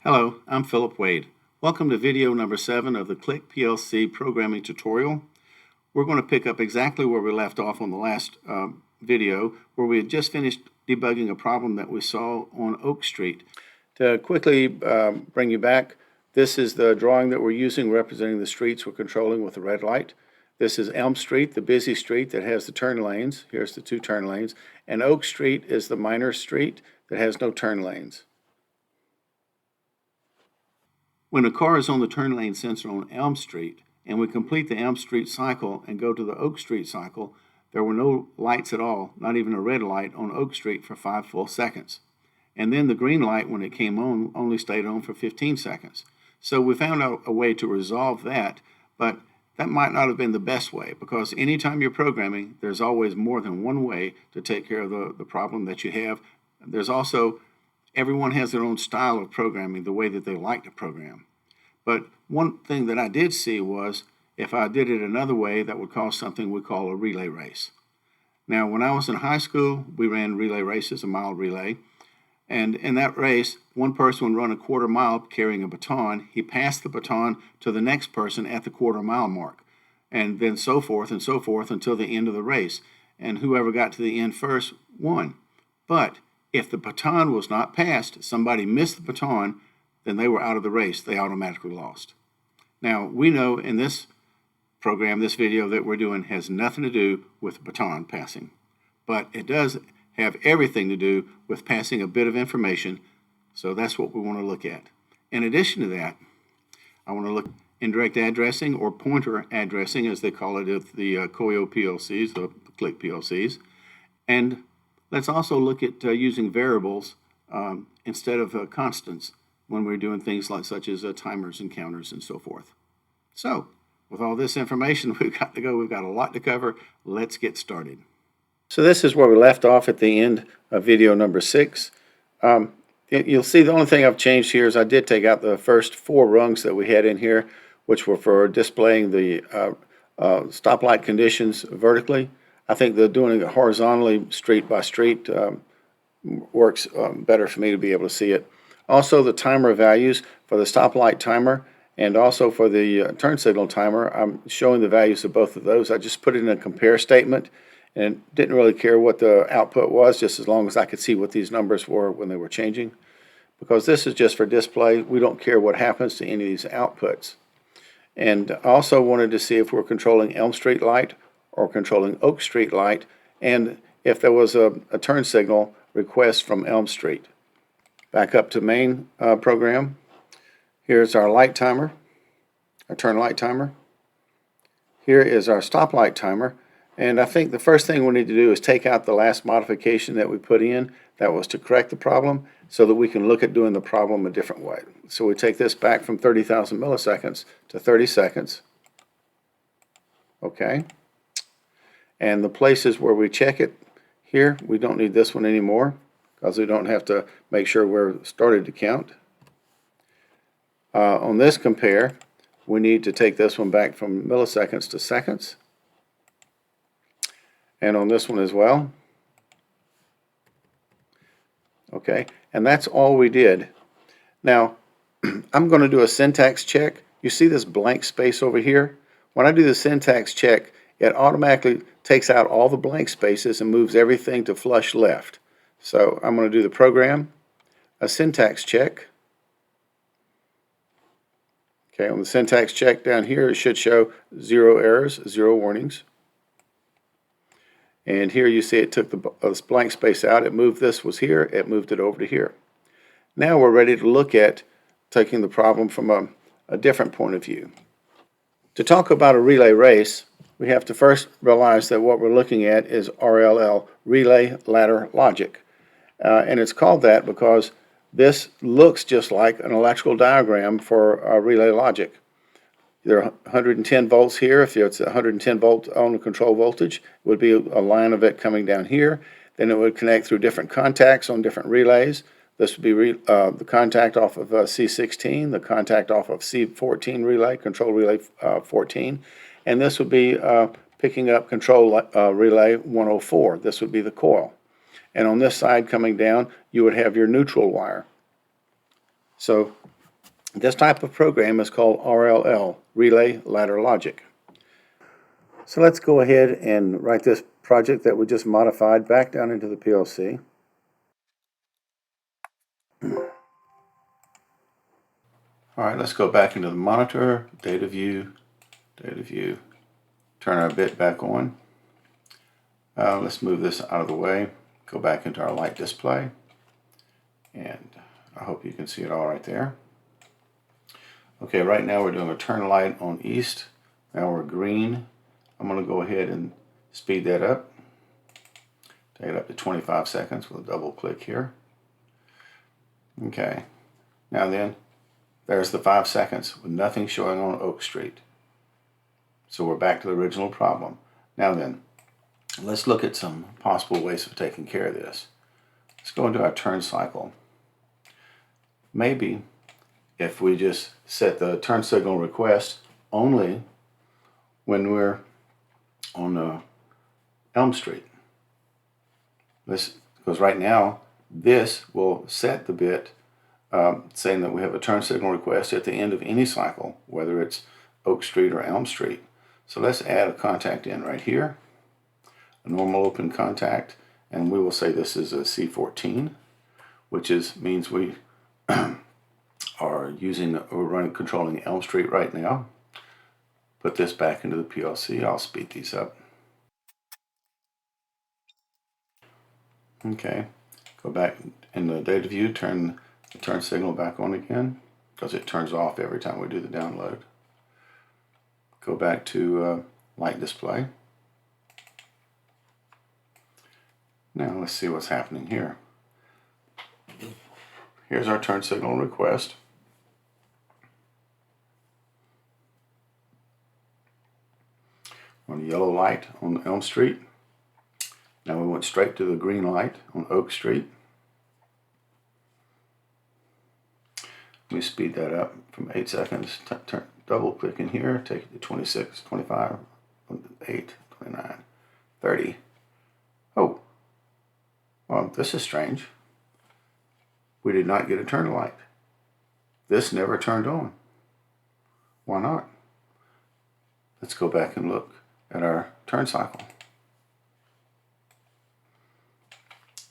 Hello, I'm Philip Wade. Welcome to video number 7 of the CLICK PLC programming tutorial. We're going to pick up exactly where we left off on the last video, where we had just finished debugging a problem that we saw on Oak Street. To quickly bring you back, this is the drawing that we're using representing the streets we're controlling with the red light. This is Elm Street, the busy street that has the turn lanes. Here's the 2 turn lanes. And Oak Street is the minor street that has no turn lanes. When a car is on the turn lane sensor on Elm Street, and we complete the Elm Street cycle and go to the Oak Street cycle, there were no lights at all, not even a red light on Oak Street for 5 full seconds. And then the green light, when it came on, only stayed on for 15 seconds. So we found out a way to resolve that, but that might not have been the best way, because anytime you're programming, there's always more than one way to take care of the problem that you have. There's also, everyone has their own style of programming, the way that they like to program. But one thing that I did see was, if I did it another way, that would cause something we call a relay race. Now, when I was in high school, we ran relay races, a mile relay. And in that race, one person would run a quarter mile carrying a baton. He passed the baton to the next person at the quarter mile mark. And then so forth until the end of the race. And whoever got to the end first won. But if the baton was not passed, somebody missed the baton, then they were out of the race. They automatically lost. Now, we know in this program, this video that we're doing has nothing to do with baton passing. But it does have everything to do with passing a bit of information, so that's what we want to look at. In addition to that, I want to look at indirect addressing, or pointer addressing, as they call it at the COIO PLCs, the CLICK PLCs. And let's also look at using variables instead of constants when we're doing things like such as timers and counters and so forth. So, with all this information, we've got to go. We've got a lot to cover. Let's get started. So this is where we left off at the end of video number 6. You'll see the only thing I've changed here is I did take out the first 4 rungs that we had in here, which were for displaying the stoplight conditions vertically. I think that doing it horizontally, street by street, works better for me to be able to see it. Also, the timer values for the stoplight timer and also for the turn signal timer, I'm showing the values of both of those. I just put it in a compare statement and didn't really care what the output was, just as long as I could see what these numbers were when they were changing. Because this is just for display, we don't care what happens to any of these outputs. And I also wanted to see if we're controlling Elm Street light or controlling Oak Street light, and if there was a turn signal request from Elm Street. Back up to main program. Here's our light timer, our turn light timer. Here is our stoplight timer. And I think the first thing we need to do is take out the last modification that we put in. That was to correct the problem so that we can look at doing the problem a different way. So we take this back from 30,000 milliseconds to 30 seconds. Okay. And the places where we check it here, we don't need this one anymore, because we don't have to make sure we're started to count. On this compare, we need to take this one back from milliseconds to seconds. And on this one as well. Okay, and that's all we did. Now, I'm going to do a syntax check. You see this blank space over here? When I do the syntax check, it automatically takes out all the blank spaces and moves everything to flush left. So I'm going to do the program, a syntax check. Okay, on the syntax check down here, it should show 0 errors, 0 warnings. And here you see it took this blank space out. It moved this was here, it moved it over to here. Now we're ready to look at taking the problem from a different point of view. To talk about a relay race, we have to first realize that what we're looking at is RLL, relay ladder logic. And it's called that because this looks just like an electrical diagram for relay logic. There are 110 volts here. If it's 110 volt on the control voltage, it would be a line of it coming down here. Then it would connect through different contacts on different relays. This would be the contact off of C16, the contact off of C14 relay, control relay 14. And this would be picking up control relay 104. This would be the coil. And on this side coming down, you would have your neutral wire. So This type of program is called RLL, Relay Ladder Logic. So let's go ahead and write this project that we just modified back down into the PLC. All right, let's go back into the monitor, data view, turn our bit back on. Let's move this out of the way, go back into our light display, and I hope you can see it all right there. Okay, right now we're doing a turn light on east. Now we're green. I'm going to go ahead and speed that up. Take it up to 25 seconds with a double click here. Okay, now then, there's the 5 seconds with nothing showing on Oak Street. So we're back to the original problem. Now then, let's look at some possible ways of taking care of this. Let's go into our turn cycle. Maybe if we just set the turn signal request only when we're on Elm Street. Because right now, this will set the bit saying that we have a turn signal request at the end of any cycle, whether it's Oak Street or Elm Street. So let's add a contact in right here, a normal open contact, and we will say this is a C14, which means we are controlling Elm Street right now. Put this back into the PLC. I'll speed these up. Okay, go back in the data view, turn the turn signal back on again, because it turns off every time we do the download. Go back to light display. Now let's see what's happening here. Here's our turn signal request. On the yellow light on Elm Street. Now we went straight to the green light on Oak Street. Let me speed that up from 8 seconds. Double click in here, take it to 26, 25, 8, 29, 30. Oh, well, this is strange. We did not get a turn light. This never turned on. Why not? Let's go back and look at our turn cycle.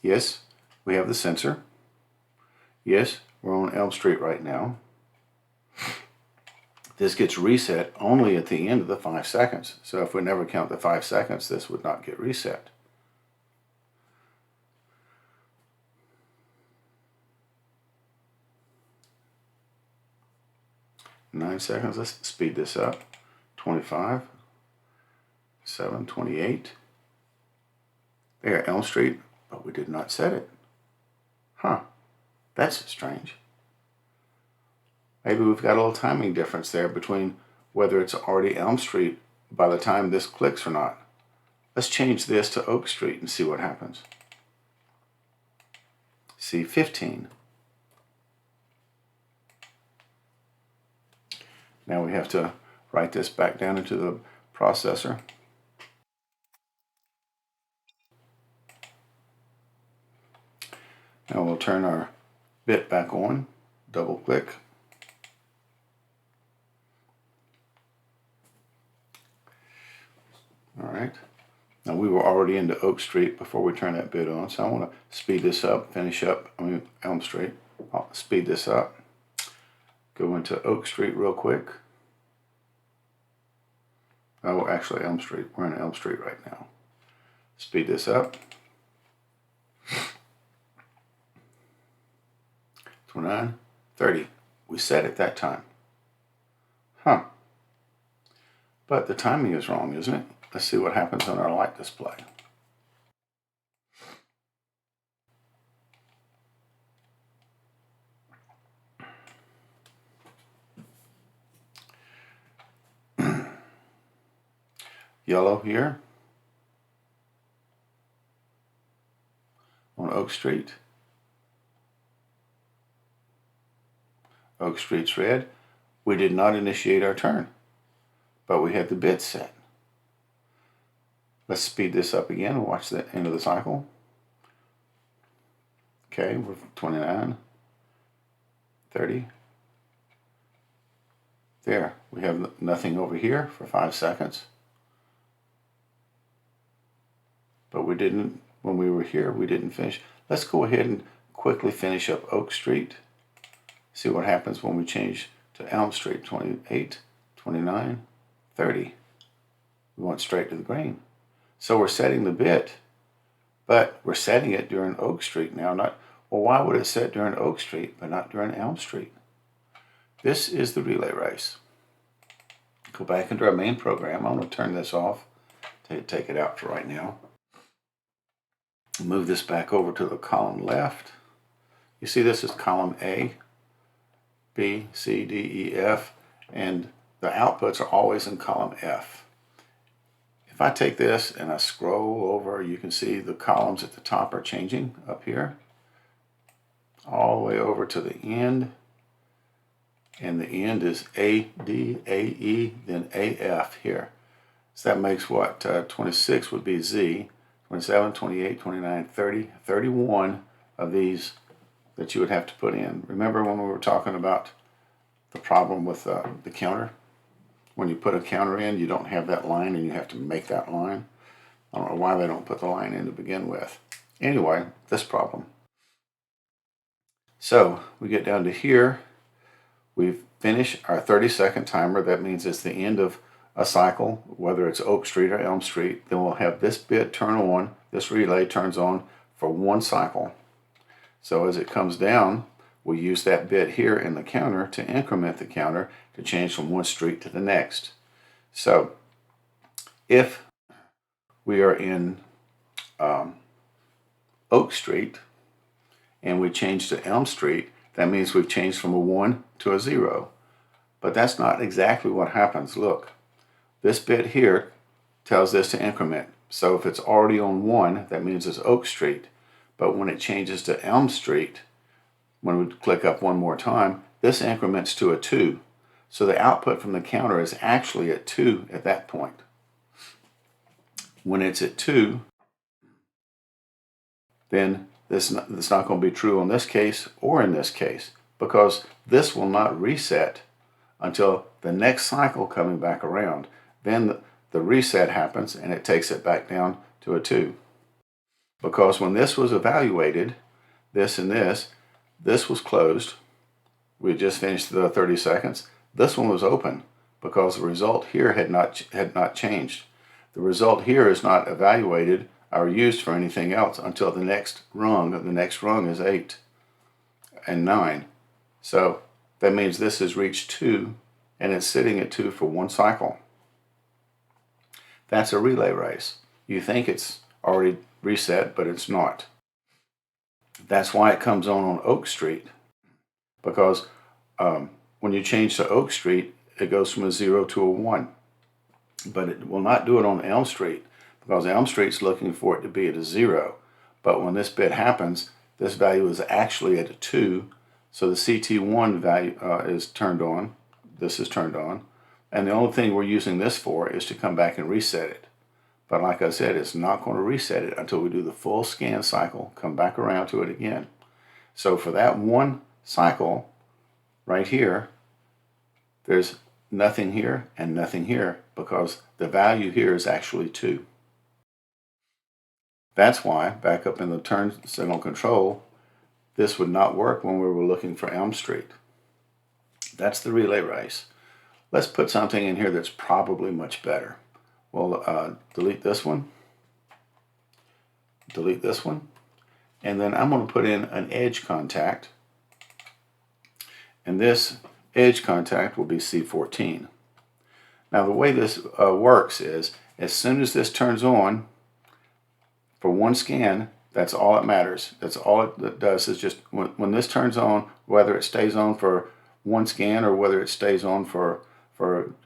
Yes, we have the sensor. Yes, we're on Elm Street right now. This gets reset only at the end of the 5 seconds. So if we never count the 5 seconds, this would not get reset. Nine seconds, let's speed this up. 25, 7, 28. There, Elm Street, but we did not set it. Huh, that's strange. Maybe we've got a little timing difference there between whether it's already Elm Street by the time this clicks or not. Let's change this to Oak Street and see what happens. C15. Now we have to write this back down into the processor. Now we'll turn our bit back on, double click. All right. Now we were already into Oak Street before we turn that bit on, so I want to speed this up, Elm Street. I'll speed this up. Go into Oak Street real quick. Oh, actually Elm Street. We're in Elm Street right now. Speed this up. 29, 30. We set it that time. Huh. But the timing is wrong, isn't it? Let's see what happens on our light display. Yellow here on Oak Street. Oak Street's red. We did not initiate our turn, but we had the bits set. Let's speed this up again and watch the end of the cycle. Okay, we're 29, 30, There, we have nothing over here for 5 seconds. But we didn't, when we were here, we didn't finish. Let's go ahead and quickly finish up Oak Street. See what happens when we change to Elm Street. 28, 29, 30. We went straight to the green. So we're setting the bit, but we're setting it during Oak Street now. Well, why would it set during Oak Street, but not during Elm Street? This is the relay race. Go back into our main program. I'm going to turn this off. Take it out for right now. Move this back over to the column left. You see this is column A, B, C, D, E, F, and the outputs are always in column F. If I take this and I scroll over, you can see the columns at the top are changing up here, all the way over to the end, and the end is A, D, A, E, then A, F here. So that makes what? 26 would be Z, 27, 28, 29, 30, 31 of these that you would have to put in. Remember when we were talking about the problem with the counter? When you put a counter in, you don't have that line and you have to make that line. I don't know why they don't put the line in to begin with. Anyway, this problem. So we get down to here. We've finished our 30-second timer. That means it's the end of a cycle, whether it's Oak Street or Elm Street. Then we'll have this bit turn on, this relay turns on for one cycle. So as it comes down, we'll use that bit here in the counter to increment the counter to change from one street to the next. So if we are in Oak Street and we change to Elm Street, that means we've changed from a 1 to a 0. But that's not exactly what happens. Look, this bit here tells this to increment. So if it's already on 1, that means it's Oak Street. But when it changes to Elm Street, when we click up one more time, this increments to a 2. So the output from the counter is actually at 2 at that point. When it's at 2, then it's not going to be true in this case or in this case, because this will not reset until the next cycle coming back around. Then the reset happens and it takes it back down to a 2. Because when this was evaluated, this and this was closed. We just finished the 30 seconds. This one was open because the result here had not changed. The result here is not evaluated or used for anything else until the next rung. The next rung is 8 and 9. So that means this has reached 2 and it's sitting at 2 for one cycle. That's a relay race. You think it's already reset, but it's not. That's why it comes on Oak Street, because when you change to Oak Street, it goes from a 0 to a 1. But it will not do it on Elm Street, because Elm Street's looking for it to be at a 0. But when this bit happens, this value is actually at a 2, so the CT1 value is turned on. This is turned on. And the only thing we're using this for is to come back and reset it. But like I said, it's not going to reset it until we do the full scan cycle, come back around to it again. So for that one cycle right here, there's nothing here and nothing here because the value here is actually 2. That's why, back up in the turn signal control, this would not work when we were looking for Elm Street. That's the relay race. Let's put something in here that's probably much better. We'll delete this one, and then I'm going to put in an edge contact, and this edge contact will be C14. Now the way this works is, as soon as this turns on for one scan, that's all that matters. That's all it does is just when this turns on, whether it stays on for one scan or whether it stays on for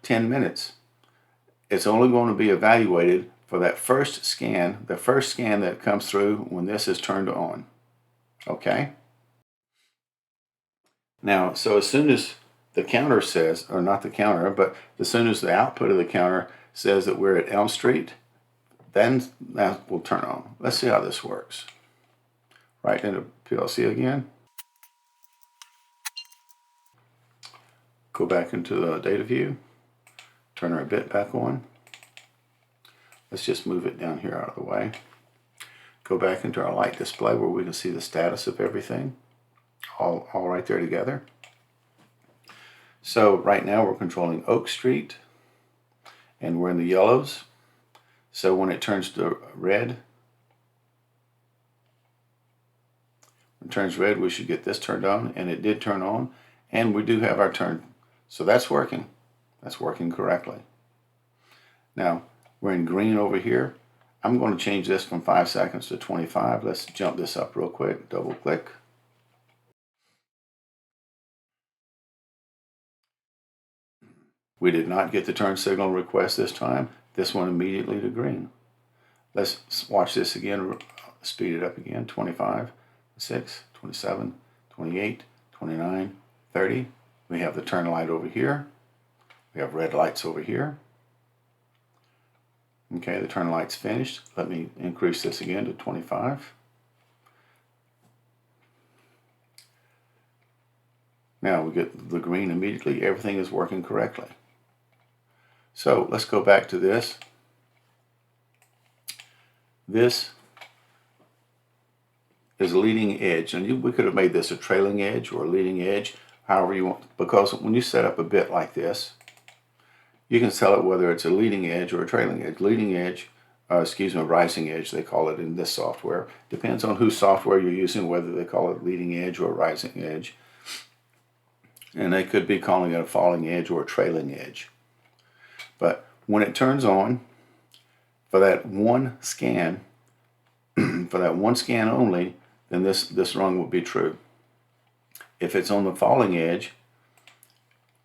10 minutes, it's only going to be evaluated for that first scan, the first scan that comes through when this is turned on. Okay? Now, so as soon as the counter says, or not the counter, but as soon as the output of the counter says that we're at Elm Street, then that will turn on. Let's see how this works. Right into PLC again. Go back into the data view, turn our bit back on. Let's just move it down here out of the way. Go back into our light display where we can see the status of everything, all right there together. So right now we're controlling Oak Street, and we're in the yellows. So when it turns to red, when it turns red, we should get this turned on, and it did turn on, and we do have our turn. So that's working. That's working correctly. Now, we're in green over here. I'm going to change this from 5 seconds to 25. Let's jump this up real quick. Double click. We did not get the turn signal request this time. This went immediately to green. Let's watch this again. Speed it up again. 25, 6, 27, 28, 29, 30. We have the turn light over here. We have red lights over here. Okay, the turn light's finished. Let me increase this again to 25. Now we get the green immediately. Everything is working correctly. So let's go back to this. This is a leading edge, and we could have made this a trailing edge or a leading edge, however you want, because when you set up a bit like this, you can tell it whether it's a leading edge or a trailing edge. Leading edge, rising edge, they call it in this software. Depends on whose software you're using, whether they call it leading edge or rising edge. And they could be calling it a falling edge or a trailing edge. But when it turns on, for that one scan, only, then this rung would be true. If it's on the falling edge,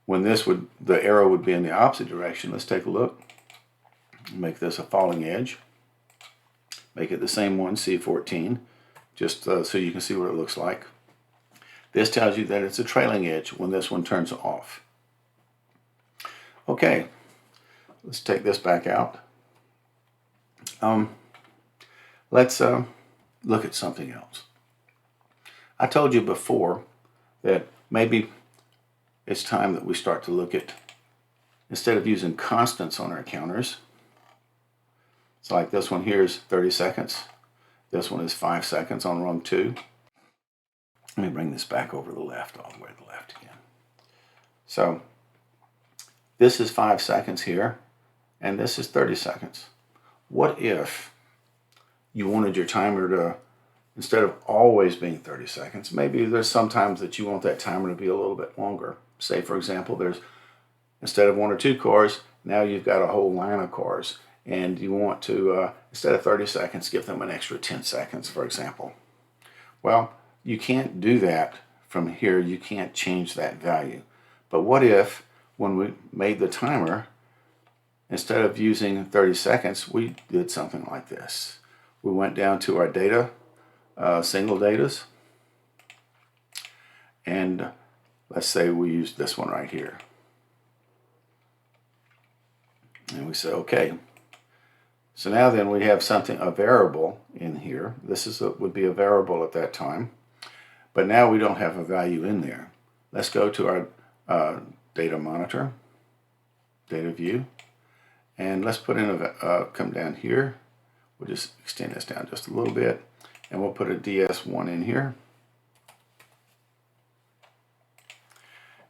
when the arrow would be in the opposite direction. Let's take a look. Make this a falling edge. Make it the same one, C14, just so you can see what it looks like. This tells you that it's a trailing edge when this one turns off. Okay, let's take this back out. Let's look at something else. I told you before that maybe it's time that we start to look at, instead of using constants on our counters, it's like this one here is 30 seconds. This one is 5 seconds on rung 2. Let me bring this back over to the left, all the way to the left again. So this is 5 seconds here, and this is 30 seconds. What if you wanted your timer to, instead of always being 30 seconds, maybe there's sometimes that you want that timer to be a little bit longer. Say, for example, there's, instead of 1 or 2 cars, now you've got a whole line of cars, and you want to, instead of 30 seconds, give them an extra 10 seconds, for example. Well, you can't do that from here. You can't change that value. But what if, when we made the timer, instead of using 30 seconds, we did something like this. We went down to our data, single datas, and let's say we used this one right here. And we say, okay. So now then we have something, a variable in here. This would be a variable at that time. But now we don't have a value in there. Let's go to our data monitor, data view, and let's put in come down here. We'll just extend this down just a little bit, and we'll put a DS1 in here.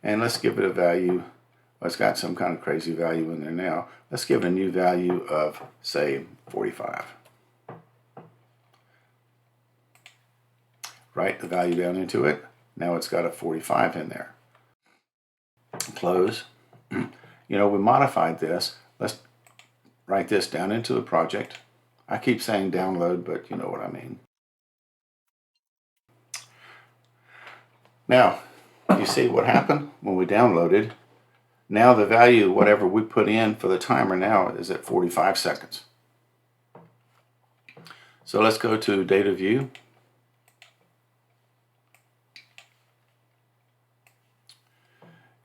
And let's give it a value. Well, it's got some kind of crazy value in there now. Let's give it a new value of, say, 45. Write the value down into it. Now it's got a 45 in there. Close. You know, we modified this. Let's write this down into the project. I keep saying download, but you know what I mean. Now, you see what happened when we downloaded. Now the value, whatever we put in for the timer now, is at 45 seconds. So let's go to data view.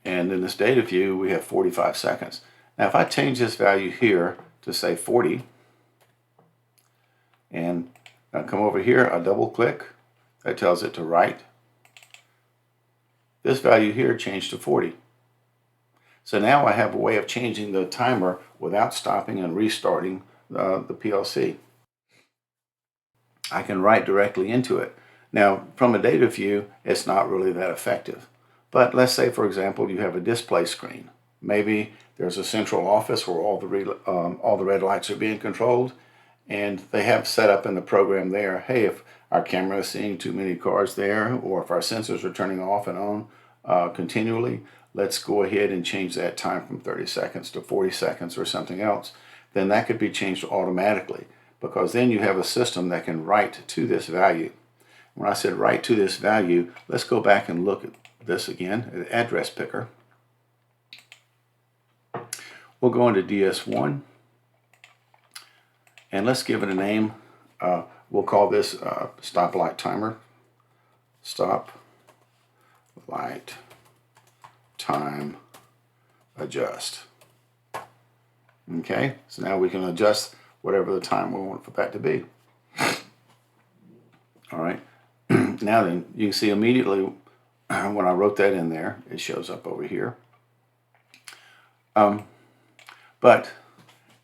And in this data view, we have 45 seconds. Now, if I change this value here to say 40, and I come over here, I double click, that tells it to write. This value here changed to 40. So now I have a way of changing the timer without stopping and restarting the PLC. I can write directly into it. Now, from a data view, it's not really that effective. But let's say, for example, you have a display screen. Maybe there's a central office where all the red lights are being controlled, and they have set up in the program there, hey, if our camera is seeing too many cars there, or if our sensors are turning off and on continually, let's go ahead and change that time from 30 seconds to 40 seconds or something else. Then that could be changed automatically, because then you have a system that can write to this value. When I said write to this value, let's go back and look at this again, address picker. We'll go into DS1 and let's give it a name. We'll call this stoplight timer. Stop light time adjust. Okay, so now we can adjust whatever the time we want for that to be. All right, now then you can see immediately when I wrote that in there, it shows up over here. But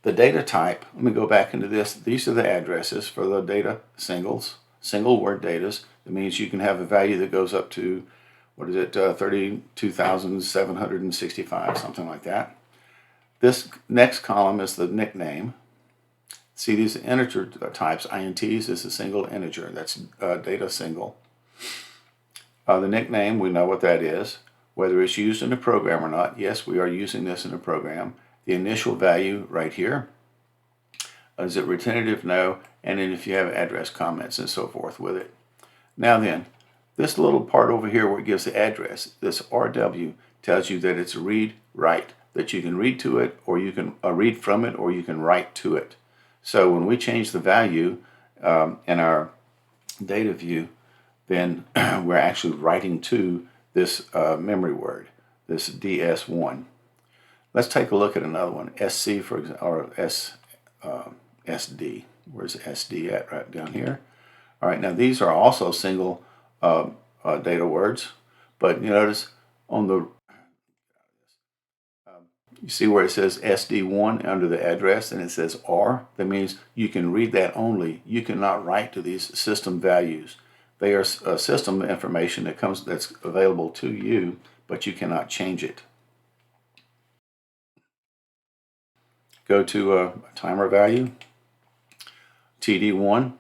the data type, let me go back into this. These are the addresses for the data singles, single word datas. It means you can have a value that goes up to, what is it, 32,765, something like that. This next column is the nickname. See, these integer types, INTs, is a single integer. That's data single. The nickname, we know what that is. Whether it's used in a program or not, yes, we are using this in a program. The initial value right here. Is it retentive? No. And then if you have address comments and so forth with it. Now then, this little part over here where it gives the address, this RW tells you that it's read-write, that you can read to it, or you can read from it, or you can write to it. So when we change the value in our data view, then we're actually writing to this memory word, this DS1. Let's take a look at another one, SC for example, or SD. Where's SD at? Right down here. All right, now these are also single data words, but you notice on the you see where it says SD1 under the address and it says R? That means you can read that only. You cannot write to these system values. They are system information that's available to you, but you cannot change it. Go to a timer value, TD1.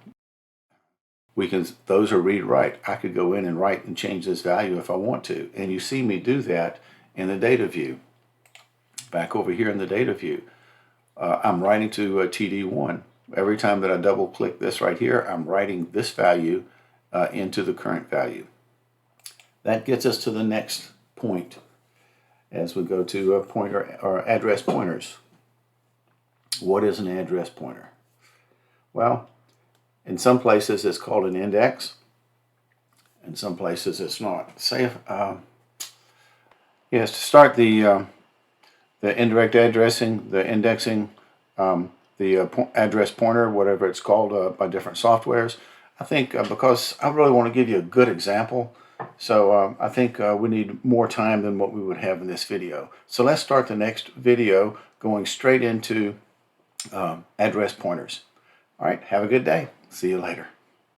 Those are read-write. I could go in and write and change this value if I want to. And you see me do that in the data view. Back over here in the data view, I'm writing to TD1. Every time that I double click this right here, I'm writing this value into the current value. That gets us to the next point as we go to pointer or address pointers. What is an address pointer? Well, in some places it's called an index. In some places it's not. Say if, yes, to start the indirect addressing, the indexing, the address pointer, whatever it's called by different softwares. I think because I really want to give you a good example, so I think we need more time than what we would have in this video. So let's start the next video going straight into address pointers. All right, have a good day. See you later.